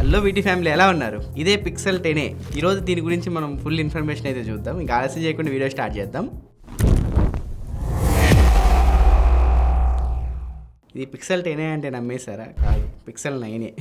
Hello వీటి family ఎలా ఉన్నారు? ఇదే పిక్సెల్ 10a. ఈరోజు దీని గురించి మనం ఫుల్ ఇన్ఫర్మేషన్ అయితే చూద్దాం. ఇంకా ఆలస్యం చేయకుండా వీడియో స్టార్ట్ చేద్దాం. ఇది పిక్సెల్ 10a అంటే నమ్మేశారా? కాదు, పిక్సెల్ 9a.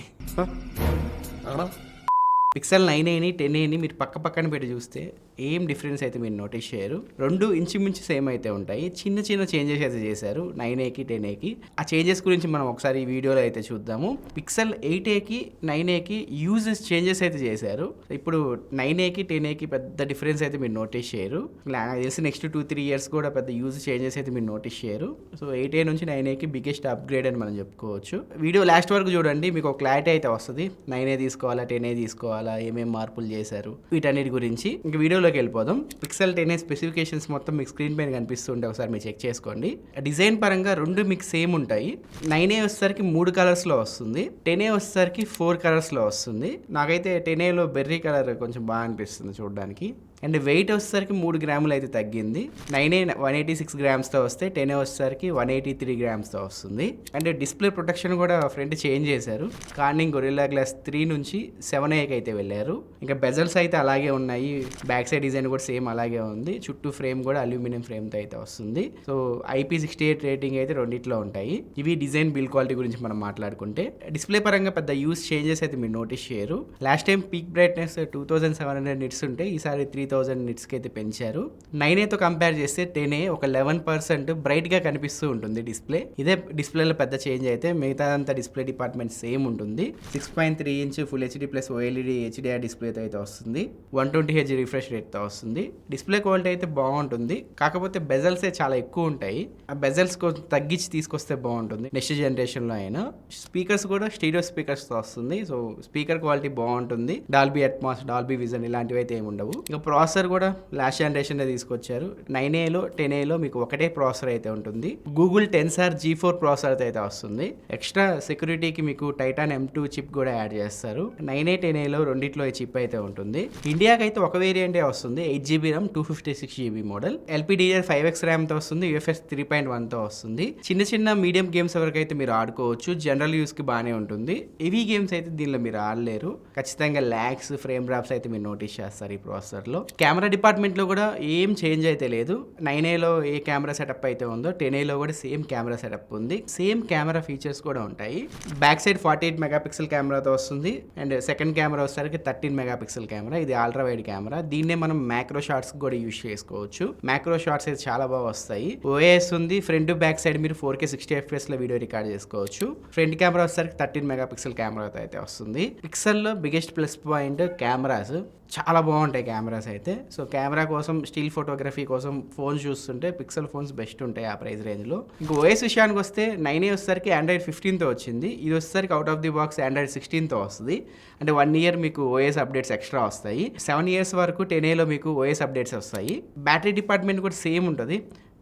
పిక్సెల్ 9aని 10aని మీరు పక్క పక్కన పెట్టి చూస్తే ఏం డిఫరెన్స్ అయితే మీరు నోటీస్ చేయరు. రెండు ఇంచుమించు సేమ్ అయితే ఉంటాయి. చిన్న చిన్న చేంజెస్ అయితే చేశారు 9aకి 10aకి. ఆ చేంజెస్ గురించి మనం ఒకసారి ఈ వీడియోలో అయితే చూద్దాము. పిక్సెల్ 8aకి 9aకి యూజెస్ చేంజెస్ అయితే చేశారు. ఇప్పుడు 9aకి 10aకి పెద్ద డిఫరెన్స్ అయితే మీరు నోటీస్ చేయరు. నాకు తెలిసి నెక్స్ట్ 2-3 ఇయర్స్ కూడా పెద్ద యూజ్ చేంజెస్ అయితే మీరు నోటీస్ చేయరు. సో 8a నుంచి 9aకి బిగ్గెస్ట్ అప్గ్రేడ్ అని మనం చెప్పుకోవచ్చు. వీడియో లాస్ట్ వరకు చూడండి, మీకు ఒక క్లారిటీ అయితే వస్తుంది. 9a తీసుకోవాలా 10a తీసుకోవాలా, ఏమేమి మార్పులు చేశారు వీటన్నిటి గురించి. ఇంకా వీడియోలోకి వెళ్ళిపోదాం. పిక్సెల్ 10a స్పెసిఫికేషన్స్ మొత్తం మీకు స్క్రీన్ పైన కనిపిస్తుంటే ఒకసారి మీరు చెక్ చేసుకోండి. డిజైన్ పరంగా రెండు మీకు సేమ్ ఉంటాయి. 9a వచ్చేసరికి 3 కలర్స్లో వస్తుంది, 10a వచ్చేసరికి 4 కలర్స్లో వస్తుంది. నాకైతే 10aలో బెర్రీ కలర్ కొంచెం బాగా అనిపిస్తుంది చూడడానికి. అండ్ వెయిట్ వచ్చేసరికి 3 గ్రాములు అయితే తగ్గింది. 9a 186 గ్రామ్స్తో వస్తే 10a వచ్చేసరికి 183 గ్రామ్స్తో వస్తుంది. అండ్ డిస్ప్లే ప్రొటెక్షన్ కూడా ఫ్రంట్ చేంజ్ చేశారు. కార్నింగ్ గొరిల్లా గ్లాస్ 3 నుంచి 7aకి అయితే వెళ్ళారు. ఇంకా బెజల్స్ అయితే అలాగే ఉన్నాయి. బ్యాక్ సైడ్ డిజైన్ కూడా సేమ్ అలాగే ఉంది. చుట్టూ ఫ్రేమ్ కూడా అల్యూమినియం ఫ్రేమ్తో అయితే వస్తుంది. సో IP68 రేటింగ్ అయితే రెండిట్లో ఉంటాయి. ఇవి డిజైన్ బిల్డ్ క్వాలిటీ గురించి మనం మాట్లాడుకుంటే, డిస్ప్లే పరంగా పెద్ద యూస్ చేంజెస్ అయితే మీరు నోటీస్ చేయరు. Last time peak brightness 2700 nits ఉంటే ఈసారి 3000 నిట్స్కి అయితే పెంచారు. 9aతో కంపేర్ చేస్తే 10a ఒక 11% బ్రైట్గా కనిపిస్తూ ఉంటుంది డిస్ప్లే. ఇదే డిస్ప్లేలో పెద్ద చేంజ్ అయితే. మిగతా అంతా డిస్ప్లే డిపార్ట్మెంట్ సేమ్ ఉంటుంది. 6.3 inch full HD plus OLED HDR డిస్ప్లేతో అయితే వస్తుంది. 120Hz రిఫ్రెష్ రేట్తో వస్తుంది. డిస్ప్లే క్వాలిటీ అయితే బాగుంటుంది, కాకపోతే బెజల్సే చాలా ఎక్కువ ఉంటాయి. ఆ బెజల్స్ కొంచెం తగ్గించి తీసుకొస్తే బాగుంటుంది నెక్స్ట్ జనరేషన్లో అయినా. స్పీకర్స్ కూడా స్టీరియో స్పీకర్స్తో వస్తుంది. సో స్పీకర్ క్వాలిటీ బాగుంటుంది. డాల్బీ అట్మాస్, డాల్బీ విజన్ ఇలాంటివి అయితే ఏమి ఉండవు. ఇక ప్రాసెసర్ కూడా లాస్ట్ జనరేషన్ తీసుకొచ్చారు. 9aలో 10aలో మీకు ఒకటే ప్రాసెసర్ అయితే ఉంటుంది. గూగుల్ టెన్సార్ G4 ప్రాసెసర్ అయితే వస్తుంది. ఎక్స్ట్రా సెక్యూరిటీకి మీకు టైటాన్ M2 చిప్ కూడా యాడ్ చేస్తారు. 9a 10aలో రెండిట్లో ఈ చిప్ అయితే ఉంటుంది. ఇండియాకి అయితే ఒక వేరియంటే వస్తుంది, 8GB RAM 256GB model. LPDDR5X ర్యామ్తో వస్తుంది. UFS 3.1తో వస్తుంది. చిన్న చిన్న మీడియం గేమ్స్ వరకు అయితే మీరు ఆడుకోవచ్చు. జనరల్ యూస్కి బాగానే ఉంటుంది. హెవీ గేమ్స్ అయితే దీనిలో మీరు ఆడలేరు. ఖచ్చితంగా ల్యాగ్స్, ఫ్రేమ్ డ్రాప్స్ అయితే మీరు నోటీస్ చేస్తారు ఈ ప్రాసెసర్లో. కెమెరా డిపార్ట్మెంట్లో కూడా ఏం చేంజ్ అయితే లేదు. 9aలో ఏ కెమెరా సెటప్ అయితే ఉందో 10aలో కూడా సేమ్ కెమెరా సెటప్ ఉంది. సేమ్ కెమెరా ఫీచర్స్ కూడా ఉంటాయి. బ్యాక్ సైడ్ 48 మెగాపిక్సెల్ కెమెరాతో వస్తుంది. అండ్ సెకండ్ కెమెరా వచ్చేసరికి 13 మెగాపిక్సెల్ కెమెరా. ఇది అల్ట్రా వైడ్ కెమెరా. దీన్నే మనం మ్యాక్రో షాట్స్ కూడా యూజ్ చేసుకోవచ్చు. మ్యాక్రో షాట్స్ అయితే చాలా బాగా వస్తాయి. OIS ఉంది. ఫ్రంట్ బ్యాక్ సైడ్ మీరు 4K 60fps వీడియో రికార్డ్ చేసుకోవచ్చు. ఫ్రంట్ కెమెరా వచ్చేసరికి 13 మెగాపిక్సెల్ కెమెరాతో అయితే వస్తుంది. పిక్సెల్లో బిగ్గెస్ట్ ప్లస్ పాయింట్ కెమెరాస్. చాలా బాగుంటాయి కెమెరాస్ అయితే. సో కెమెరా కోసం, స్టిల్ ఫోటోగ్రఫీ కోసం ఫోన్స్ చూస్తుంటే పిక్సెల్ ఫోన్స్ బెస్ట్ ఉంటాయి ఆ ప్రైస్ రేంజ్లో. ఇంకా OS విషయానికి వస్తే 9a వచ్చేసరికి Android 15తో వచ్చింది. ఇది వచ్చేసరికి out of the box Android 16తో వస్తుంది. అంటే 1 year మీకు OS అప్డేట్స్ ఎక్స్ట్రా వస్తాయి. 7 years వరకు 10aలో మీకు OS అప్డేట్స్ వస్తాయి. బ్యాటరీ డిపార్ట్మెంట్ కూడా సేమ్ ఉంటుంది.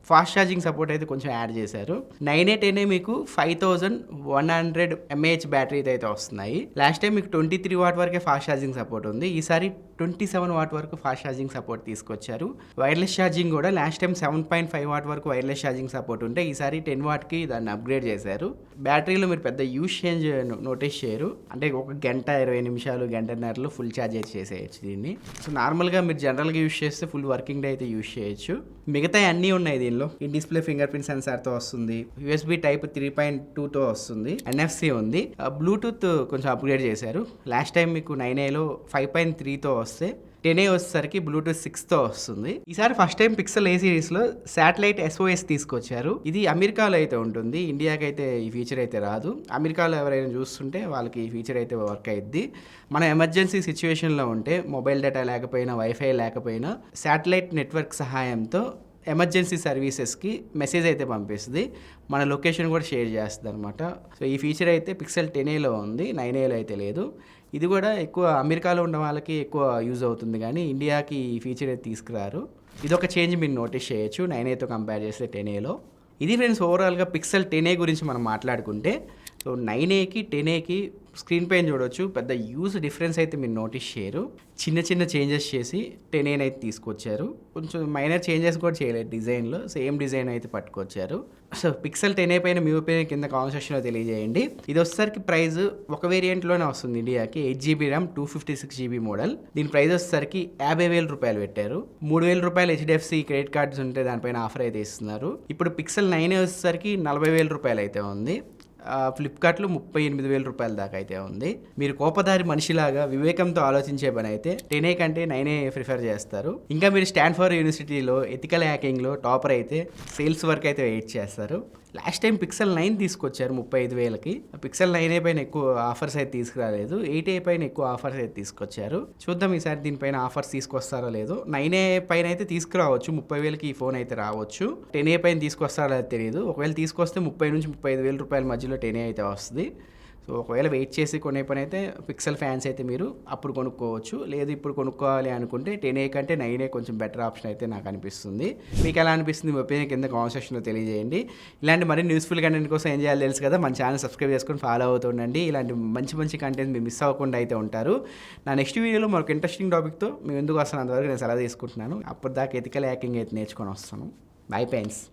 ఫాస్ట్ ఛార్జింగ్ సపోర్ట్ అయితే కొంచెం యాడ్ చేశారు. 9a 10a మీకు 5100 mAh బ్యాటరీతో అయితే వస్తున్నాయి. లాస్ట్ టైం మీకు 23 వాట్ వరకే ఫాస్ట్ ఛార్జింగ్ సపోర్ట్ ఉంది. ఈసారి 27 వాట్ వరకు ఫాస్ట్ ఛార్జింగ్ సపోర్ట్ తీసుకొచ్చారు. వైర్లెస్ ఛార్జింగ్ కూడా లాస్ట్ టైం 7.5 వాట్ వరకు వైర్లెస్ ఛార్జింగ్ సపోర్ట్ ఉంటే ఈసారి 10 వాట్కి దాన్ని అప్గ్రేడ్ చేశారు. బ్యాటరీలో మీరు పెద్ద యూస్ చేంజ్ నోటీస్ చేయరు. అంటే ఒక గంట 20 నిమిషాలు, గంటన్నరలో ఫుల్ ఛార్జ్ అయితే చేసేయచ్చు దీన్ని. సో నార్మల్గా మీరు జనరల్గా యూస్ చేస్తే ఫుల్ వర్కింగ్ డే అయితే యూస్ చేయొచ్చు. మిగతా అన్నీ ఉన్నాయి దీనిలో. ఈ డిస్ప్లే ఫింగర్ ప్రింట్ సెన్సార్తో వస్తుంది. USB టైప్ 3.2తో వస్తుంది. NFC ఉంది. బ్లూటూత్ కొంచెం అప్గ్రేడ్ చేశారు. లాస్ట్ టైం మీకు 9aలో 5.3తో వస్తే 10a వచ్చేసరికి బ్లూటూత్ 6తో వస్తుంది. ఈసారి ఫస్ట్ టైం పిక్సెల్ A సిరీస్లో శాటిలైట్ SOS తీసుకొచ్చారు. ఇది అమెరికాలో అయితే ఉంటుంది, ఇండియాకి అయితే ఈ ఫీచర్ అయితే రాదు. అమెరికాలో ఎవరైనా చూస్తుంటే వాళ్ళకి ఈ ఫీచర్ అయితే వర్క్ అయ్యిద్ది. మన ఎమర్జెన్సీ సిచ్యువేషన్లో ఉంటే మొబైల్ డేటా లేకపోయినా, వైఫై లేకపోయినా శాటిలైట్ నెట్వర్క్ సహాయంతో ఎమర్జెన్సీ సర్వీసెస్కి మెసేజ్ అయితే పంపిస్తుంది. మన లొకేషన్ కూడా షేర్ చేస్తుంది అనమాట. సో ఈ ఫీచర్ అయితే పిక్సెల్ 10aలో ఉంది, 9aలో అయితే లేదు. ఇది కూడా ఎక్కువ అమెరికాలో ఉన్న వాళ్ళకి ఎక్కువ యూజ్ అవుతుంది, కానీ ఇండియాకి ఈ ఫీచర్ అయితే తీసుకురారు. ఇది ఒక చేంజ్ మీరు నోటీస్ చేయొచ్చు 9aతో కంపేర్ చేస్తే 10aలో. ఇది ఫ్రెండ్స్ ఓవరాల్గా పిక్సెల్ 10a గురించి మనం మాట్లాడుకుంటే. సో 9Aకి 10Aకి స్క్రీన్ పైన చూడొచ్చు, పెద్ద యూజ్ డిఫరెన్స్ అయితే మీరు నోటీస్ చేయరు. చిన్న చిన్న చేంజెస్ చేసి 10A అయితే తీసుకొచ్చారు. కొంచెం మైనర్ చేంజెస్ కూడా చేయలేదు డిజైన్లో, సేమ్ డిజైన్ అయితే పట్టుకొచ్చారు. సో పిక్సెల్ 10A పైన మీ ఒపీనియన్ కింద కామెంట్ సెక్షన్లో తెలియజేయండి. ఇది వచ్చేసరికి ప్రైస్ ఒక వేరియంట్లోనే వస్తుంది ఇండియాకి, 8GB ర్యామ్ 256GB మోడల్. దీని ప్రైస్ వచ్చేసరికి 50,000 రూపాయలు పెట్టారు. 3,000 రూపాయలు HDFC క్రెడిట్ కార్డ్స్ ఉంటే దానిపైన ఆఫర్ అయితే ఇస్తున్నారు. ఇప్పుడు పిక్సెల్ 9A వచ్చేసరికి 40,000 రూపాయలు అయితే ఉంది. ఫ్లిప్కార్ట్లో 38,000 రూపాయల దాకా అయితే ఉంది. మీరు కోపదారి మనిషిలాగా వివేకంతో ఆలోచించే పని అయితే 10A కంటే 9A ప్రిఫర్ చేస్తారు. ఇంకా మీరు స్టాన్ఫోర్డ్ యూనివర్సిటీలో ఎథికల్ హ్యాకింగ్లో టాపర్ అయితే సేల్స్ వర్క్ అయితే వెయిట్ చేస్తారు. లాస్ట్ టైం పిక్సెల్ 9 తీసుకొచ్చారు 35,000కి. పిక్సెల్ 9A పైన ఎక్కువ ఆఫర్స్ అయితే తీసుకురాలేదు, 8A పైన ఎక్కువ ఆఫర్స్ అయితే తీసుకొచ్చారు. చూద్దాం ఈసారి దీనిపైన ఆఫర్స్ తీసుకొస్తారో లేదో. 9A పైన అయితే తీసుకురావచ్చు, 30,000కి ఈ ఫోన్ అయితే రావచ్చు. 10A పైన తీసుకొస్తారో అది తెలియదు. ఒకవేళ తీసుకొస్తే 30,000 నుంచి 35,000 రూపాయల మధ్యలో 10A అయితే వస్తుంది. సో ఒకవేళ వెయిట్ చేసి కొనే పని అయితే పిక్సెల్ ఫ్యాన్స్ అయితే మీరు అప్పుడు కొనుక్కోవచ్చు. లేదు ఇప్పుడు కొనుక్కోవాలి అనుకుంటే 10A కంటే 9A కొంచెం బెటర్ ఆప్షన్ అయితే నాకు అనిపిస్తుంది. మీకు ఎలా అనిపిస్తుంది మీ ఒపీనియన్ కింద కామెంట్ సెక్షన్లో తెలియజేయండి. ఇలాంటి మరిన్ని యూస్ఫుల్ కంటెంట్ కోసం ఏం చేయాలి తెలుసు కదా, మన ఛానల్ సబ్స్క్రైబ్ చేసుకొని ఫాలో అవుతుండండి. ఇలాంటి మంచి మంచి కంటెంట్ మీరు మిస్ అవ్వకుండా అయితే ఉంటారు. నా నెక్స్ట్ వీడియోలో మరొక ఇంట్రెస్టింగ్ టాపిక్తో మేము ఎందుకు వస్తాను అంతవరకు నేను సలహా తీసుకుంటున్నాను. అప్పటిదాకా ఎథికల్ హ్యాకింగ్ అయితే నేర్చుకొని వస్తాను. Bye friends.